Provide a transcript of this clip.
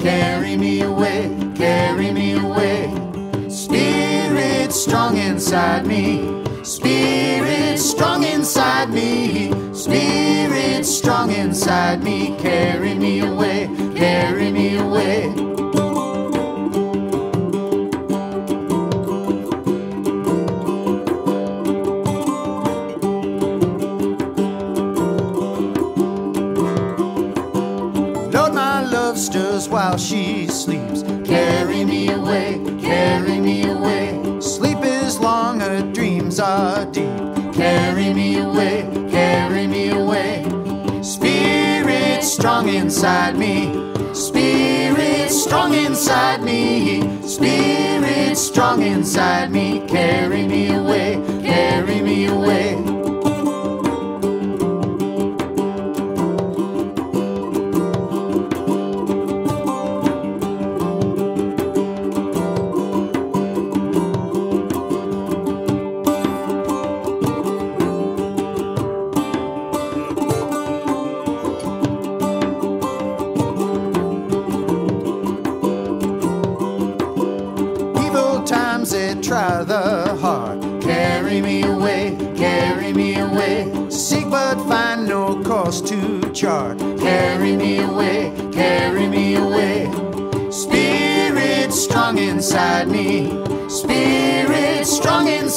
carry me away, carry me away. Spirit strong inside me, Spirit strong inside me, Spirit strong inside me, carry me away, carry me away. Lord, my love stirs while she sleeps, carry me away, carry me away. Sleep is long, her dreams are deep, carry me away, carry me away. Spirit strong inside me, Spirit strong inside me, Spirit strong inside me, carry me away, carry me away. Times they try the heart, carry me away, carry me away. Seek but find no course to chart, carry me away, carry me away. Spirit strong inside me, Spirit strong inside me.